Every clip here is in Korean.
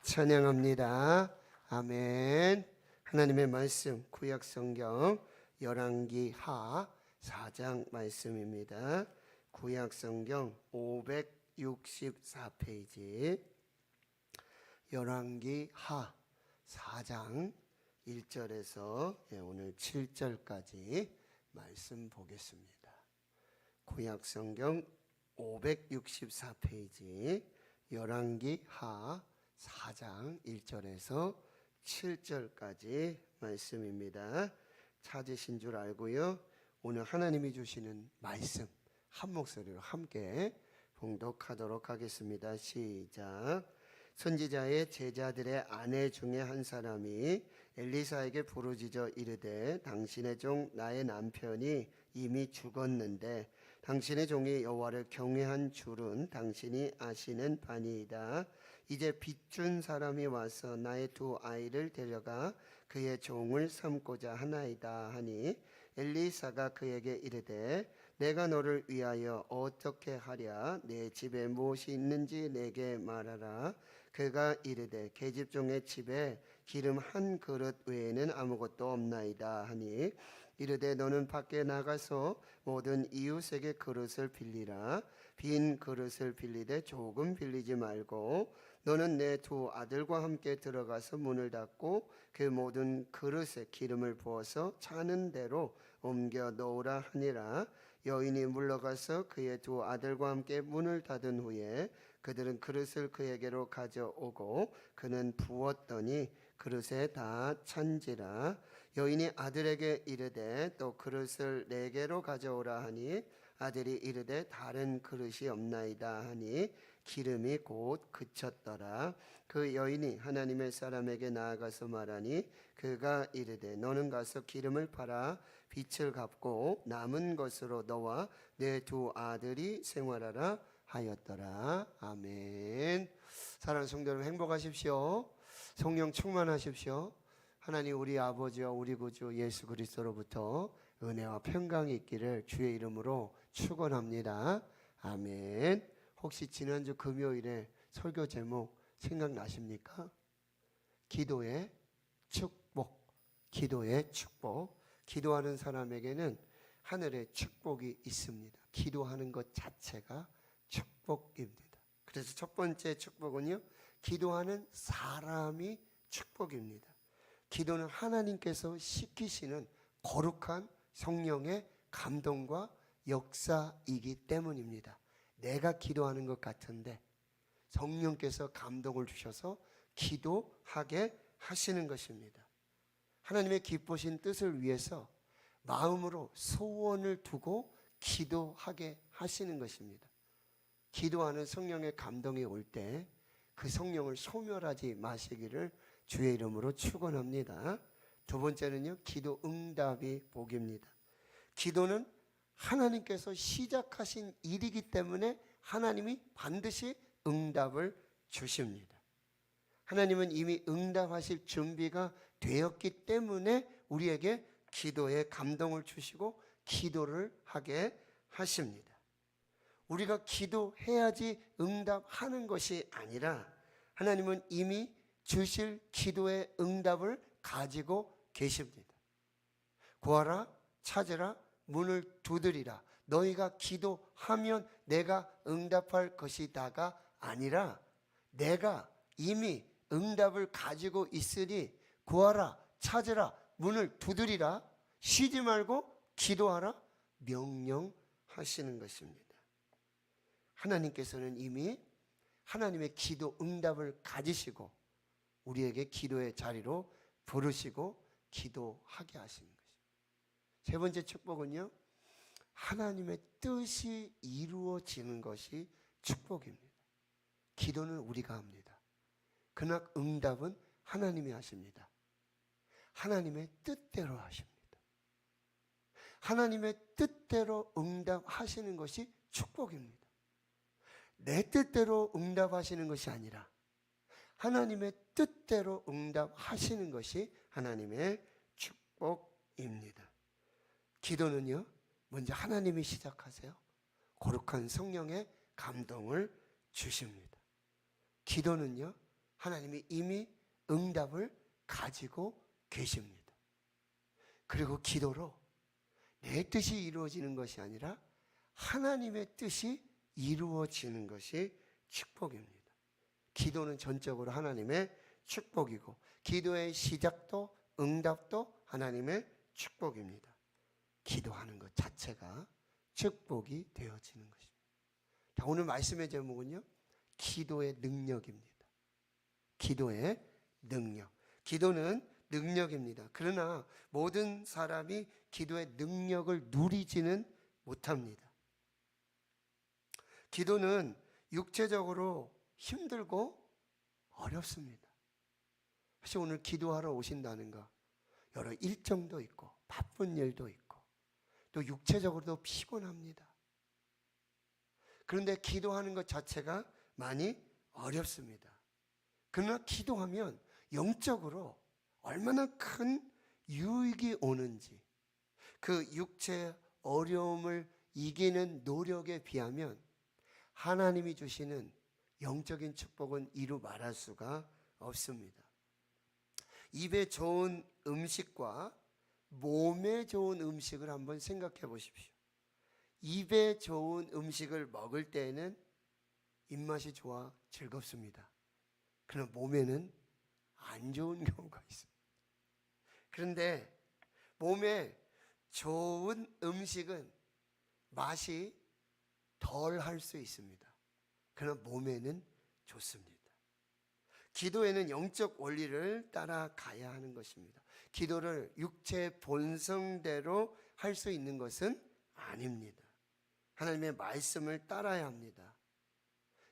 찬양합니다. 아멘. 하나님의 말씀 구약 성경 열왕기 하 4장 말씀입니다. 구약 성경 564페이지 열왕기 하 4장 1절에서 오늘 7절까지 말씀 보겠습니다. 구약 성경 564페이지 열왕기 하 4장 1절에서 7절까지 말씀입니다. 찾으신 줄 알고요. 오늘 하나님이 주시는 말씀 한 목소리로 함께 봉독하도록 하겠습니다. 시작. 선지자의 제자들의 아내 중에 한 사람이 엘리사에게 부르짖어 이르되 당신의 종 나의 남편이 이미 죽었는데 당신의 종이 여호와를 경외한 줄은 당신이 아시는 바니이다. 이제 빚준 사람이 와서 나의 두 아이를 데려가 그의 종을 삼고자 하나이다 하니 엘리사가 그에게 이르되 내가 너를 위하여 어떻게 하랴? 내 집에 무엇이 있는지 내게 말하라. 그가 이르되 계집종의 집에 기름 한 그릇 외에는 아무것도 없나이다 하니 이르되 너는 밖에 나가서 모든 이웃에게 그릇을 빌리라. 빈 그릇을 빌리되 조금 빌리지 말고 너는 내 두 아들과 함께 들어가서 문을 닫고 그 모든 그릇에 기름을 부어서 차는 대로 옮겨 놓으라 하니라. 여인이 물러가서 그의 두 아들과 함께 문을 닫은 후에 그들은 그릇을 그에게로 가져오고 그는 부었더니 그릇에 다 찬지라. 여인이 아들에게 이르되 또 그릇을 내게로 가져오라 하니 아들이 이르되 다른 그릇이 없나이다 하니 기름이 곧 그쳤더라. 그 여인이 하나님의 사람에게 나아가서 말하니 그가 이르되 너는 가서 기름을 팔아 빚을 갚고 남은 것으로 너와 내 두 아들이 생활하라 하였더라. 아멘. 사랑하는 성도 여러분, 행복하십시오. 성령 충만하십시오. 하나님 우리 아버지와 우리 구주 예수 그리스도로부터 은혜와 평강이 있기를 주의 이름으로 축원합니다. 아멘. 혹시 지난주 금요일에 설교 제목 생각나십니까? 기도의 축복. 기도의 축복. 기도하는 사람에게는 하늘의 축복이 있습니다. 기도하는 것 자체가 축복입니다. 그래서 첫 번째 축복은요, 기도하는 사람이 축복입니다. 기도는 하나님께서 시키시는 거룩한 성령의 감동과 역사이기 때문입니다. 내가 기도하는 것 같은데 성령께서 감동을 주셔서 기도하게 하시는 것입니다. 하나님의 기쁘신 뜻을 위해서 마음으로 소원을 두고 기도하게 하시는 것입니다. 기도하는 성령의 감동이 올 때 그 성령을 소멸하지 마시기를 주의 이름으로 축원합니다. 두 번째는요, 기도 응답이 복입니다. 기도는 하나님께서 시작하신 일이기 때문에 하나님이 반드시 응답을 주십니다. 하나님은 이미 응답하실 준비가 되었기 때문에 우리에게 기도에 감동을 주시고 기도를 하게 하십니다. 우리가 기도해야지 응답하는 것이 아니라 하나님은 이미 주실 기도의 응답을 가지고 계십니다. 구하라, 찾으라, 문을 두드리라. 너희가 기도하면 내가 응답할 것이다가 아니라 내가 이미 응답을 가지고 있으니 구하라, 찾으라, 문을 두드리라. 쉬지 말고 기도하라 명령하시는 것입니다. 하나님께서는 이미 하나님의 기도 응답을 가지시고 우리에게 기도의 자리로 부르시고 기도하게 하시는 것입니다. 세 번째 축복은요, 하나님의 뜻이 이루어지는 것이 축복입니다. 기도는 우리가 합니다. 그러나 응답은 하나님이 하십니다. 하나님의 뜻대로 하십니다. 하나님의 뜻대로 응답하시는 것이 축복입니다. 내 뜻대로 응답하시는 것이 아니라 하나님의 뜻대로 응답하시는 것이 하나님의 축복입니다. 기도는요, 먼저 하나님이 시작하세요. 거룩한 성령의 감동을 주십니다. 기도는요, 하나님이 이미 응답을 가지고 계십니다. 그리고 기도로 내 뜻이 이루어지는 것이 아니라 하나님의 뜻이 이루어지는 것이 축복입니다. 기도는 전적으로 하나님의 축복이고 기도의 시작도 응답도 하나님의 축복입니다. 기도하는 것 자체가 축복이 되어지는 것입니다. 자, 오늘 말씀의 제목은요, 기도의 능력입니다. 기도의 능력. 기도는 능력입니다. 그러나 모든 사람이 기도의 능력을 누리지는 못합니다. 기도는 육체적으로 힘들고 어렵습니다. 사실 오늘 기도하러 오신다는 거 여러 일정도 있고 바쁜 일도 있고 또 육체적으로도 피곤합니다. 그런데 기도하는 것 자체가 많이 어렵습니다. 그러나 기도하면 영적으로 얼마나 큰 유익이 오는지, 그 육체의 어려움을 이기는 노력에 비하면 하나님이 주시는 영적인 축복은 이루 말할 수가 없습니다. 입에 좋은 음식과 몸에 좋은 음식을 한번 생각해 보십시오. 입에 좋은 음식을 먹을 때에는 입맛이 좋아 즐겁습니다. 그러나 몸에는 안 좋은 경우가 있습니다. 그런데 몸에 좋은 음식은 맛이 덜 할 수 있습니다. 그러나 몸에는 좋습니다. 기도에는 영적 원리를 따라가야 하는 것입니다. 기도를 육체 본성대로 할 수 있는 것은 아닙니다. 하나님의 말씀을 따라야 합니다.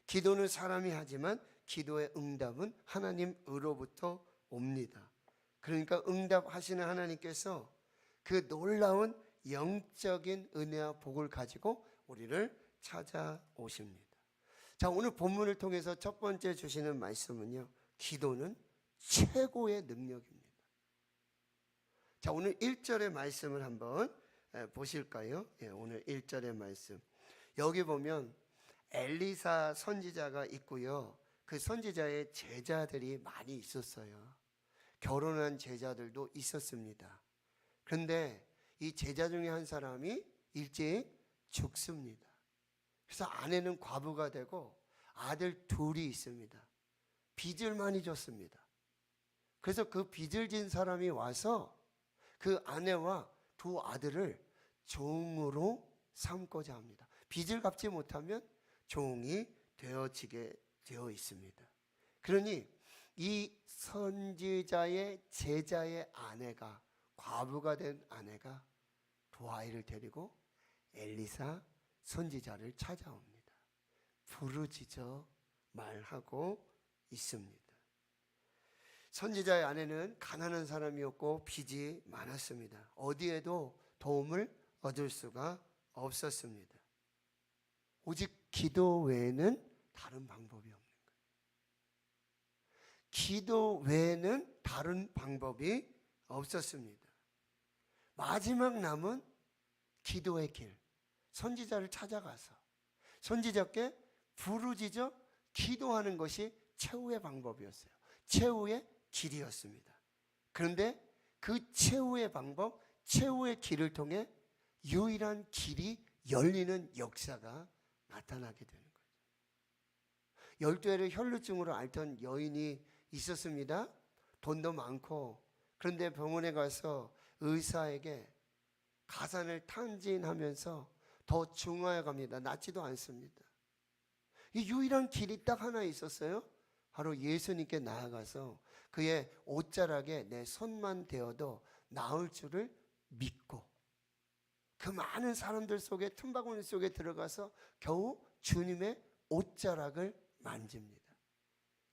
기도는 사람이 하지만 기도의 응답은 하나님으로부터 옵니다. 그러니까 응답하시는 하나님께서 그 놀라운 영적인 은혜와 복을 가지고 우리를 찾아오십니다. 자, 오늘 본문을 통해서 첫 번째 주시는 말씀은요, 기도는 최고의 능력입니다. 자, 오늘 1절의 말씀을 한번 보실까요? 오늘 1절의 말씀. 여기 보면 엘리사 선지자가 있고요. 그 선지자의 제자들이 많이 있었어요. 결혼한 제자들도 있었습니다. 그런데 이 제자 중에 한 사람이 일찍 죽습니다. 그래서 아내는 과부가 되고 아들 둘이 있습니다. 빚을 많이 졌습니다. 그래서 그 빚을 진 사람이 와서 그 아내와 두 아들을 종으로 삼고자 합니다. 빚을 갚지 못하면 종이 되어지게 되어 있습니다. 그러니 이 선지자의 제자의 아내가, 과부가 된 아내가 두 아이를 데리고 엘리사 선지자를 찾아옵니다. 부르짖어 말하고 있습니다. 선지자의 아내는 가난한 사람이었고 빚이 많았습니다. 어디에도 도움을 얻을 수가 없었습니다. 오직 기도 외에는 다른 방법이 없는 거예요. 기도 외에는 다른 방법이 없었습니다. 마지막 남은 기도의 길, 선지자를 찾아가서 선지자께 부르짖어 기도하는 것이 최후의 방법이었어요. 최후의 길이었습니다. 그런데 그 최후의 방법, 최후의 길을 통해 유일한 길이 열리는 역사가 나타나게 되는 거죠. 12회를 혈루증으로 앓던 여인이 있었습니다. 돈도 많고, 그런데 병원에 가서 의사에게 가산을 탕진하면서 더 중하여 갑니다. 낫지도 않습니다. 이 유일한 길이 딱 하나 있었어요. 바로 예수님께 나아가서 그의 옷자락에 내 손만 대어도 나을 줄을 믿고 그 많은 사람들 속에 틈바구니 속에 들어가서 겨우 주님의 옷자락을 만집니다.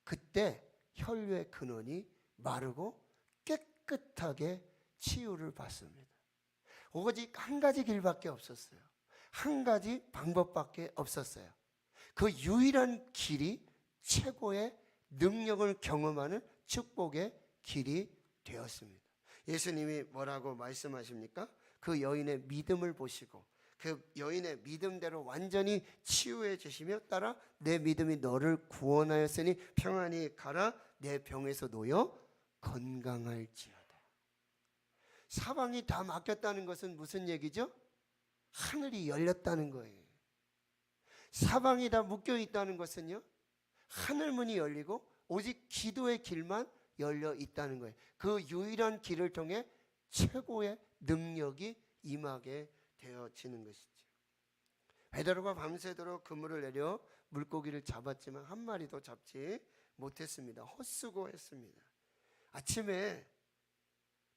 그때 혈류의 근원이 마르고 깨끗하게 치유를 받습니다. 오직 한 가지 길밖에 없었어요. 한 가지 방법밖에 없었어요. 그 유일한 길이 최고의 능력을 경험하는 축복의 길이 되었습니다. 예수님이 뭐라고 말씀하십니까? 그 여인의 믿음을 보시고 그 여인의 믿음대로 완전히 치유해 주시며 따라 내 믿음이 너를 구원하였으니 평안히 가라 내 병에서 놓여 건강할지어다. 사방이 다 막혔다는 것은 무슨 얘기죠? 하늘이 열렸다는 거예요. 사방이 다 묶여 있다는 것은요, 하늘 문이 열리고 오직 기도의 길만 열려 있다는 거예요. 그 유일한 길을 통해 최고의 능력이 임하게 되어지는 것이죠. 베드로가 밤새도록 그물을 내려 물고기를 잡았지만 한 마리도 잡지 못했습니다. 헛수고했습니다. 아침에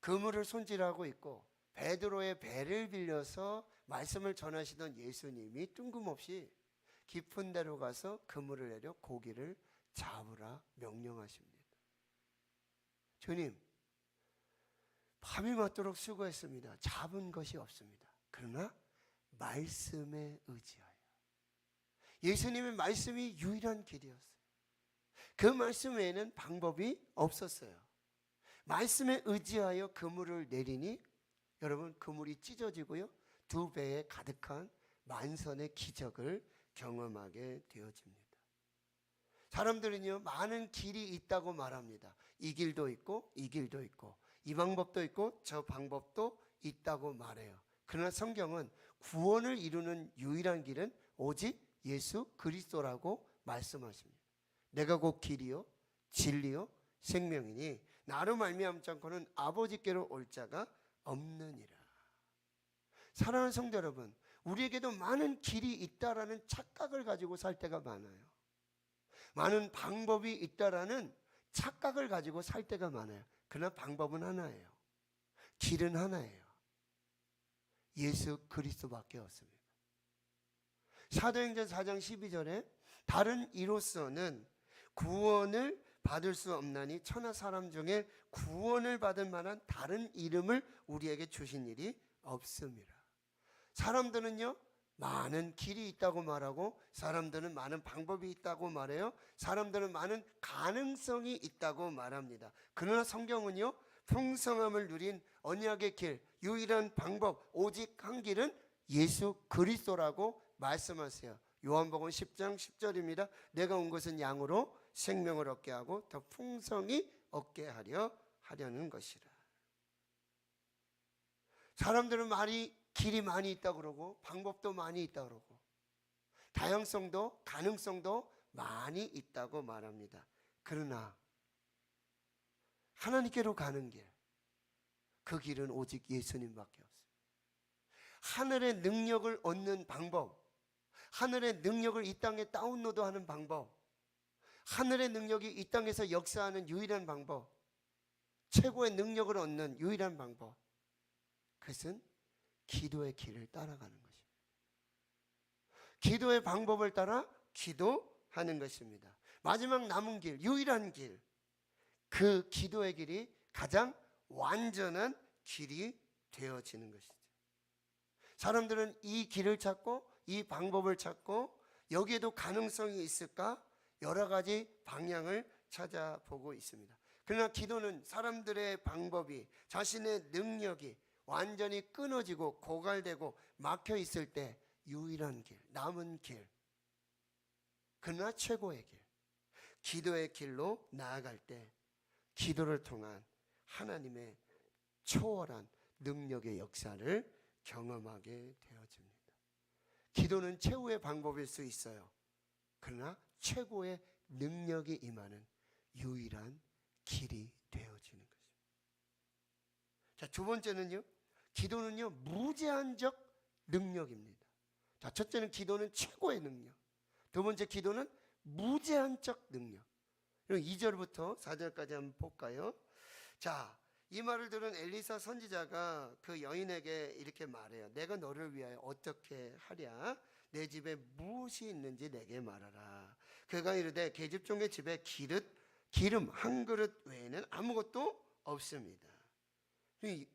그물을 손질하고 있고 베드로의 배를 빌려서 말씀을 전하시던 예수님이 뜬금없이 깊은 데로 가서 그물을 내려 고기를 잡으라 명령하십니다. 주님, 밤이 맞도록 수고했습니다. 잡은 것이 없습니다. 그러나 말씀에 의지하여. 예수님의 말씀이 유일한 길이었어요. 그 말씀 외에는 방법이 없었어요. 말씀에 의지하여 그물을 내리니 여러분, 그물이 찢어지고요, 두 배에 가득한 만선의 기적을 경험하게 되어집니다. 사람들은요, 많은 길이 있다고 말합니다. 이 길도 있고 이 길도 있고 이 방법도 있고 저 방법도 있다고 말해요. 그러나 성경은 구원을 이루는 유일한 길은 오직 예수 그리스도라고 말씀하십니다. 내가 곧 길이요 진리요 생명이니 나로 말미암지 않고는 아버지께로 올 자가 없느니라. 사랑하는 성도 여러분, 우리에게도 많은 길이 있다라는 착각을 가지고 살 때가 많아요. 많은 방법이 있다라는 착각을 가지고 살 때가 많아요. 그러나 방법은 하나예요. 길은 하나예요. 예수 그리스도밖에 없습니다. 사도행전 4장 12절에 다른 이로서는 구원을 받을 수 없나니 천하 사람 중에 구원을 받을 만한 다른 이름을 우리에게 주신 일이 없습니다. 사람들은요, 많은 길이 있다고 말하고 사람들은 많은 방법이 있다고 말해요. 사람들은 많은 가능성이 있다고 말합니다. 그러나 성경은요, 풍성함을 누린 언약의 길, 유일한 방법, 오직 한 길은 예수 그리스도라고 말씀하세요. 요한복음 10장 10절입니다. 내가 온 것은 양으로 생명을 얻게 하고 더 풍성히 얻게 하려는 것이라. 사람들은 길이 많이 있다고 그러고 방법도 많이 있다고 그러고 다양성도 가능성도 많이 있다고 말합니다. 그러나 하나님께로 가는 길, 그 길은 오직 예수님밖에 없습니다. 하늘의 능력을 얻는 방법, 하늘의 능력을 이 땅에 다운로드하는 방법, 하늘의 능력이 이 땅에서 역사하는 유일한 방법, 최고의 능력을 얻는 유일한 방법, 그것은 기도의 길을 따라가는 것입니다. 기도의 방법을 따라 기도하는 것입니다. 마지막 남은 길, 유일한 길, 그 기도의 길이 가장 완전한 길이 되어지는 것이죠. 사람들은 이 길을 찾고 이 방법을 찾고 여기에도 가능성이 있을까? 여러 가지 방향을 찾아보고 있습니다. 그러나 기도는 사람들의 방법이, 자신의 능력이 완전히 끊어지고 고갈되고 막혀 있을 때 유일한 길, 남은 길, 그러나 최고의 길, 기도의 길로 나아갈 때 기도를 통한 하나님의 초월한 능력의 역사를 경험하게 되어집니다. 기도는 최후의 방법일 수 있어요. 그러나 최고의 능력이 임하는 유일한 길이 되어지는 것입니다. 자, 두 번째는요, 기도는요 무제한적 능력입니다. 자, 첫째는 기도는 최고의 능력, 두 번째 기도는 무제한적 능력. 2절부터 4절까지 한번 볼까요? 자, 이 말을 들은 엘리사 선지자가 그 여인에게 이렇게 말해요. 내가 너를 위하여 어떻게 하랴? 내 집에 무엇이 있는지 내게 말하라. 그가 이르되 계집종의 집에 기름 한 그릇 외에는 아무것도 없습니다.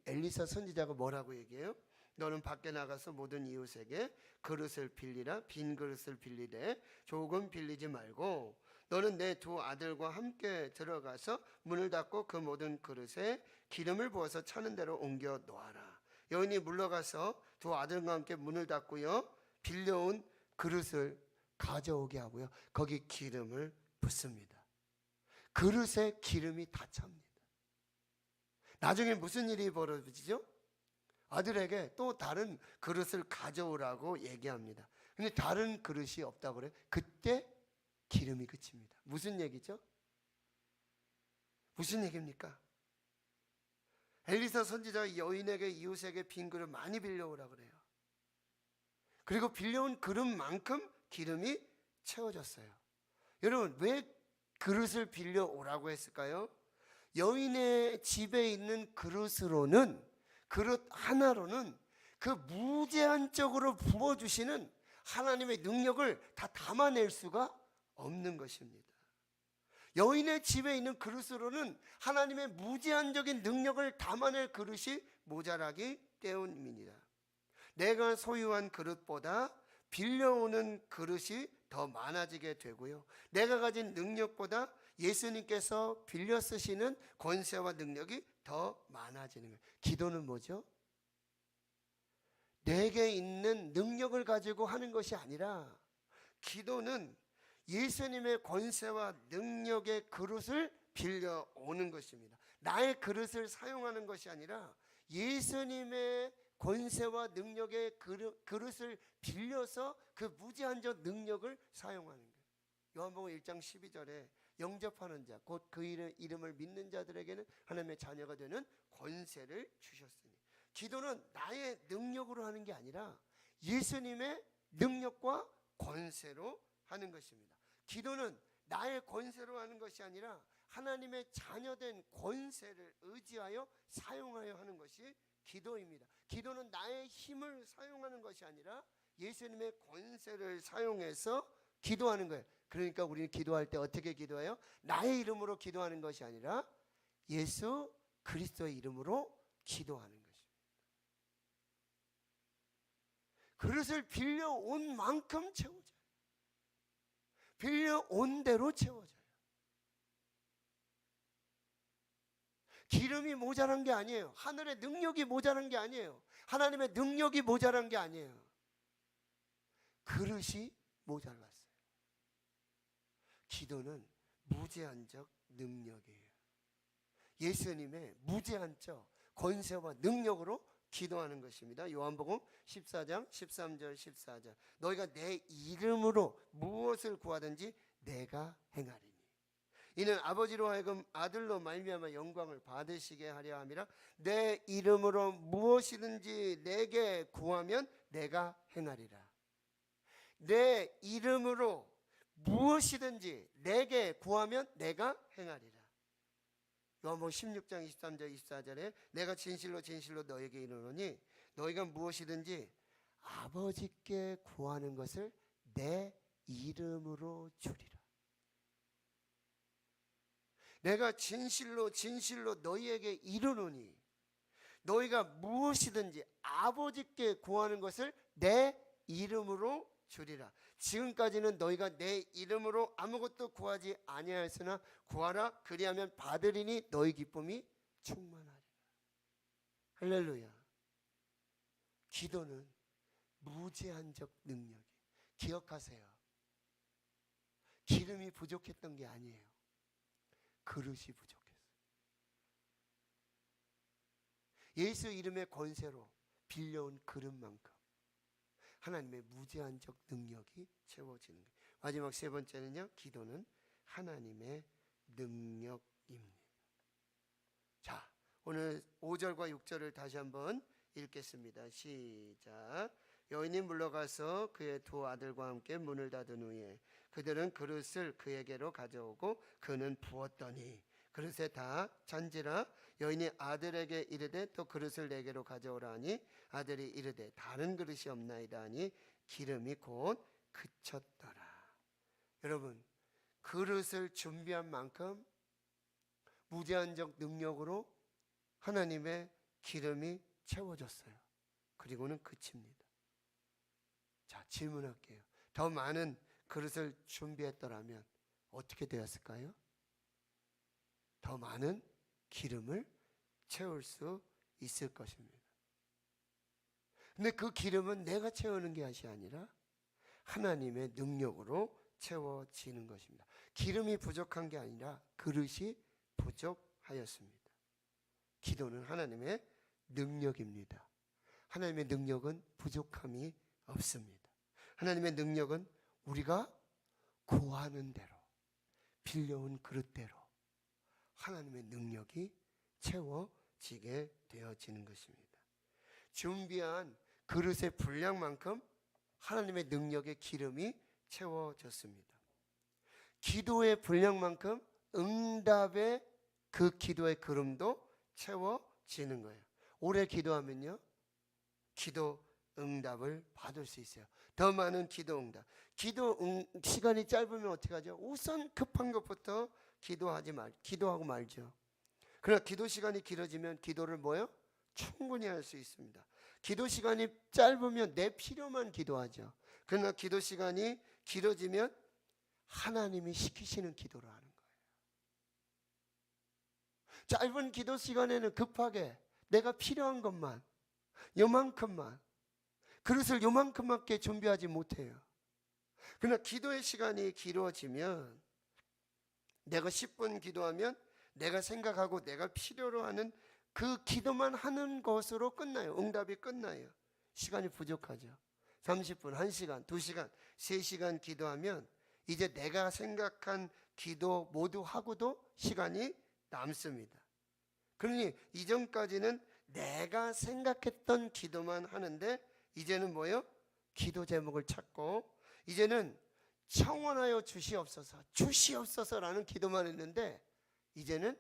엘리사 선지자가 뭐라고 얘기해요? 너는 밖에 나가서 모든 이웃에게 그릇을 빌리라. 빈 그릇을 빌리되 조금 빌리지 말고 너는 내 두 아들과 함께 들어가서 문을 닫고 그 모든 그릇에 기름을 부어서 차는 대로 옮겨 놓아라. 여인이 물러가서 두 아들과 함께 문을 닫고요, 빌려온 그릇을 가져오게 하고요, 거기 기름을 붓습니다. 그릇에 기름이 다 찹니다. 나중에 무슨 일이 벌어지죠? 아들에게 또 다른 그릇을 가져오라고 얘기합니다. 근데 다른 그릇이 없다고 그래요. 그때 기름이 그칩니다. 무슨 얘기죠? 무슨 얘기입니까? 엘리사 선지자가 여인에게, 이웃에게 빈 그릇 많이 빌려오라 그래요. 그리고 빌려온 그릇만큼 기름이 채워졌어요. 여러분, 왜 그릇을 빌려오라고 했을까요? 여인의 집에 있는 그릇으로는, 그릇 하나로는 그 무제한적으로 부어주시는 하나님의 능력을 다 담아낼 수가 없는 것입니다. 여인의 집에 있는 그릇으로는 하나님의 무제한적인 능력을 담아낼 그릇이 모자라기 때문입니다. 내가 소유한 그릇보다 빌려오는 그릇이 더 많아지게 되고요, 내가 가진 능력보다 예수님께서 빌려 쓰시는 권세와 능력이 더 많아지는 거예요. 기도는 뭐죠? 내게 있는 능력을 가지고 하는 것이 아니라, 기도는 예수님의 권세와 능력의 그릇을 빌려오는 것입니다. 나의 그릇을 사용하는 것이 아니라 예수님의 권세와 능력의 그릇을 빌려서 그 무제한적 능력을 사용하는 거예요. 요한복음 1장 12절에 영접하는 자, 곧 그 이름을 믿는 자들에게는 하나님의 자녀가 되는 권세를 주셨으니. 기도는 나의 능력으로 하는 게 아니라 예수님의 능력과 권세로 하는 것입니다. 기도는 나의 권세로 하는 것이 아니라 하나님의 자녀된 권세를 의지하여 사용하여 하는 것이 기도입니다. 기도는 나의 힘을 사용하는 것이 아니라 예수님의 권세를 사용해서 기도하는 거예요. 그러니까 우리는 기도할 때 어떻게 기도해요? 나의 이름으로 기도하는 것이 아니라 예수 그리스도의 이름으로 기도하는 것입니다. 그릇을 빌려온 만큼 채워져요. 빌려온 대로 채워져요. 기름이 모자란 게 아니에요. 하늘의 능력이 모자란 게 아니에요. 하나님의 능력이 모자란 게 아니에요. 그릇이 모자랐어요. 기도는 무제한적 능력이에요. 예수님의 무제한적 권세와 능력으로 기도하는 것입니다. 요한복음 14장 13절 14절, 너희가 내 이름으로 무엇을 구하든지 내가 행하리니 이는 아버지로 하여금 아들로 말미암아 영광을 받으시게 하려 함이라. 내 이름으로 무엇이든지 내게 구하면 내가 행하리라. 내 이름으로 무엇이든지 내게 구하면 내가 행하리라. 요한복음 16장 23절 24절에 내가 진실로 진실로 너에게 이르노니 너희가 무엇이든지 아버지께 구하는 것을 내 이름으로 주리라. 내가 진실로 진실로 너희에게 이르노니 너희가 무엇이든지 아버지께 구하는 것을 내 이름으로 주리라. 지금까지는 너희가 내 이름으로 아무것도 구하지 아니하였으나 구하라 그리하면 받으리니 너희 기쁨이 충만하리라. 할렐루야. 기도는 무제한적 능력이. 기억하세요. 기름이 부족했던 게 아니에요. 그릇이 부족했어요. 예수 이름의 권세로 빌려온 그릇만큼 하나님의 무제한적 능력이 채워지는 거예요. 마지막 세 번째는요, 기도는 하나님의 능력입니다. 자, 오늘 5절과 6절을 다시 한번 읽겠습니다. 시작. 여인이 물러가서 그의 두 아들과 함께 문을 닫은 후에 그들은 그릇을 그에게로 가져오고 그는 부었더니 그릇에 다 찬지라. 여인이 아들에게 이르되 또 그릇을 내게로 가져오라 하니 아들이 이르되 다른 그릇이 없나이다 하니 기름이 곧 그쳤더라. 여러분, 그릇을 준비한 만큼 무제한적 능력으로 하나님의 기름이 채워졌어요. 그리고는 그칩니다. 자, 질문할게요. 더 많은 그릇을 준비했더라면 어떻게 되었을까요? 더 많은 기름을 채울 수 있을 것입니다. 근데 그 기름은 내가 채우는 것이 아니라 하나님의 능력으로 채워지는 것입니다. 기름이 부족한 게 아니라 그릇이 부족하였습니다. 기도는 하나님의 능력입니다. 하나님의 능력은 부족함이 없습니다. 하나님의 능력은 우리가 구하는 대로, 빌려온 그릇대로 하나님의 능력이 채워지게 되어지는 것입니다. 준비한 그릇의 분량만큼 하나님의 능력의 기름이 채워졌습니다. 기도의 분량만큼 응답의 그 기도의 그름도 채워지는 거예요. 오래 기도하면요, 기도 응답을 받을 수 있어요. 더 많은 기도 응답. 시간이 짧으면 어떻게 하죠? 우선 급한 것부터 기도하고 말죠. 그러나 기도 시간이 길어지면 기도를 뭐요? 충분히 할 수 있습니다. 기도 시간이 짧으면 내 필요만 기도하죠. 그러나 기도 시간이 길어지면 하나님이 시키시는 기도를 하는 거예요. 짧은 기도 시간에는 급하게 내가 필요한 것만, 요만큼만, 그릇을 요만큼밖에 준비하지 못해요. 그러나 기도의 시간이 길어지면 내가 10분 기도하면 내가 생각하고 내가 필요로 하는 그 기도만 하는 것으로 끝나요. 응답이 끝나요. 시간이 부족하죠. 30분, 1시간, 2시간, 3시간 기도하면 이제 내가 생각한 기도 모두 하고도 시간이 남습니다. 그러니 이전까지는 내가 생각했던 기도만 하는데 이제는 뭐예요? 기도 제목을 찾고 이제는 청원하여 주시옵소서라는 기도만 했는데 이제는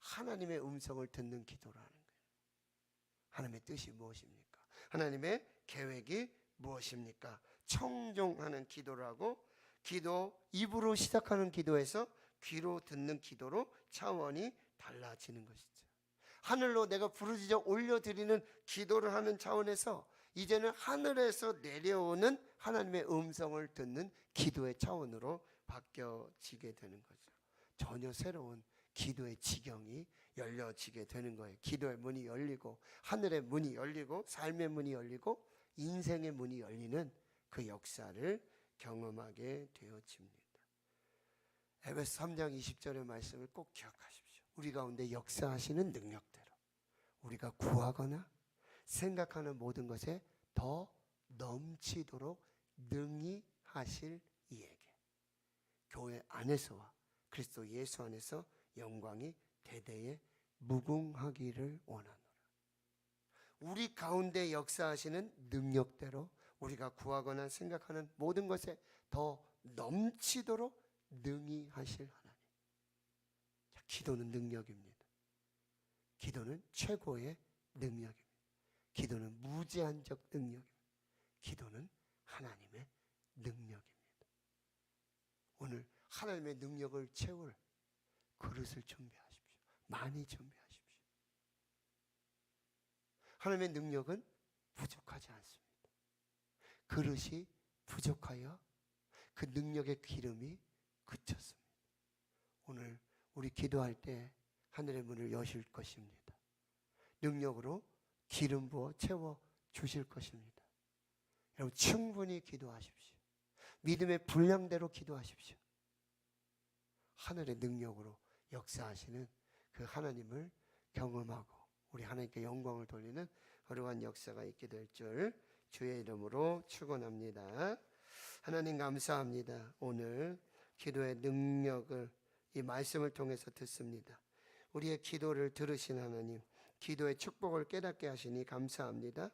하나님의 음성을 듣는 기도를 하는 거예요. 하나님의 뜻이 무엇입니까? 하나님의 계획이 무엇입니까? 청종하는 기도를 하고 기도 입으로 시작하는 기도에서 귀로 듣는 기도로 차원이 달라지는 것이죠. 하늘로 내가 부르짖어 올려드리는 기도를 하는 차원에서 이제는 하늘에서 내려오는 하나님의 음성을 듣는 기도의 차원으로 바뀌어지게 되는 거죠. 전혀 새로운 기도의 지경이 열려지게 되는 거예요. 기도의 문이 열리고 하늘의 문이 열리고 삶의 문이 열리고 인생의 문이 열리는 그 역사를 경험하게 되어집니다. 에베소 3장 20절의 말씀을 꼭 기억하십시오. 우리 가운데 역사하시는 능력대로 우리가 구하거나 생각하는 모든 것에 더 넘치도록 능히 하실 이에게 교회 안에서와 그리스도 예수 안에서 영광이 대대에 무궁하기를 원하노라. 우리 가운데 역사하시는 능력대로 우리가 구하거나 생각하는 모든 것에 더 넘치도록 능히 하실 하나님. 자, 기도는 능력입니다. 기도는 최고의 능력입니다. 기도는 무제한적 능력입니다. 기도는 하나님의 능력입니다. 오늘 하나님의 능력을 채울 그릇을 준비하십시오. 많이 준비하십시오. 하나님의 능력은 부족하지 않습니다. 그릇이 부족하여 그 능력의 기름이 그쳤습니다. 오늘 우리 기도할 때 하늘의 문을 여실 것입니다. 능력으로 기름 부어 채워 주실 것입니다. 여러분 충분히 기도하십시오. 믿음의 분량대로 기도하십시오. 하늘의 능력으로 역사하시는 그 하나님을 경험하고 우리 하나님께 영광을 돌리는 거룩한 역사가 있게 될 줄 주의 이름으로 축원합니다. 하나님 감사합니다. 오늘 기도의 능력을 이 말씀을 통해서 듣습니다. 우리의 기도를 들으신 하나님, 기도의 축복을 깨닫게 하시니 감사합니다.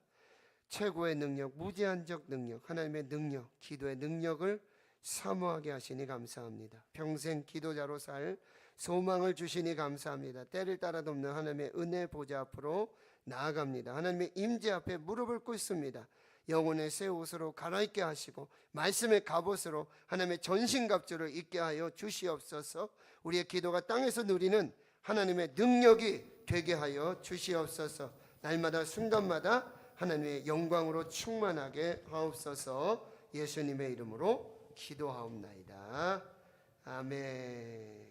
최고의 능력, 무제한적 능력, 하나님의 능력, 기도의 능력을 사모하게 하시니 감사합니다. 평생 기도자로 살 소망을 주시니 감사합니다. 때를 따라 돕는 하나님의 은혜 보좌 앞으로 나아갑니다. 하나님의 임재 앞에 무릎을 꿇습니다. 영혼의 새 옷으로 갈아입게 하시고 말씀의 갑옷으로 하나님의 전신갑주를 입게 하여 주시옵소서. 우리의 기도가 땅에서 누리는 하나님의 능력이 되게 하여 주시옵소서. 날마다 순간마다 하나님의 영광으로 충만하게 하옵소서. 예수님의 이름으로 기도하옵나이다. 아멘.